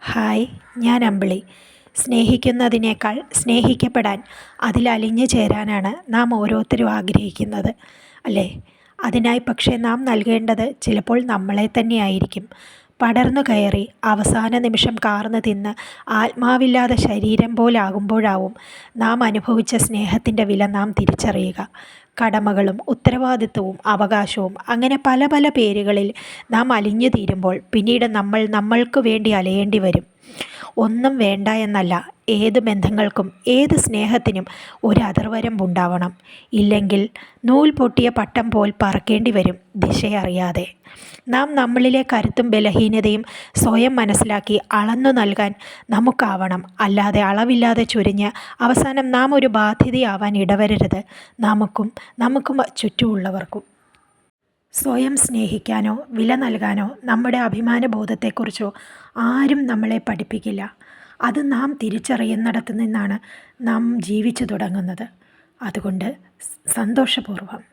Hi, ഞാൻ അമ്പിളി. സ്നേഹിക്കുന്നതിനേക്കാൾ സ്നേഹിക്കപ്പെടാൻ, അതിലലിഞ്ഞു ചേരാനാണ് നാം ഓരോരുത്തരും ആഗ്രഹിക്കുന്നത്, അല്ലേ? അതിനായി പക്ഷേ നാം നൽകേണ്ടത് ചിലപ്പോൾ നമ്മളെ തന്നെയായിരിക്കും. പടർന്നു കയറി അവസാന നിമിഷം കാർന്ന് തിന്ന് ആത്മാവില്ലാതെ ശരീരം പോലാകുമ്പോഴാവും നാം അനുഭവിച്ച സ്നേഹത്തിൻ്റെ വില നാം തിരിച്ചറിയുക. കടമകളും ഉത്തരവാദിത്വവും അവകാശവും അങ്ങനെ പല പല പേരുകളിൽ നാം അലിഞ്ഞു തീരുമ്പോൾ പിന്നീട് നമ്മൾ നമ്മൾക്ക് വേണ്ടി അലയേണ്ടി വരും. ഒന്നും വേണ്ട എന്നല്ല, ഏത് ബന്ധങ്ങൾക്കും ഏത് സ്നേഹത്തിനും ഒരു അതിർവരമ്പുണ്ടാവണം. ഇല്ലെങ്കിൽ നൂൽ പൊട്ടിയ പട്ടം പോൽ പറക്കേണ്ടി വരും ദിശയറിയാതെ. നാം നമ്മളിലെ കരുത്തും ബലഹീനതയും സ്വയം മനസ്സിലാക്കി അളന്നു നൽകാൻ നമുക്കാവണം. അല്ലാതെ അളവില്ലാതെ ചൊരിഞ്ഞ് അവസാനം നാം ഒരു ബാധ്യതയാവാൻ ഇടവരരുത് നമുക്കും ചുറ്റുമുള്ളവർക്കും. സ്വയം സ്നേഹിക്കാനോ വില നൽകാനോ നമ്മുടെ അഭിമാനബോധത്തെക്കുറിച്ചോ ആരും നമ്മളെ പഠിപ്പിക്കില്ല. അത് നാം തിരിച്ചറിയുന്നിടത്തു നിന്നാണ് നാം ജീവിച്ചു തുടങ്ങുന്നത്. അതുകൊണ്ട് സന്തോഷപൂർവ്വം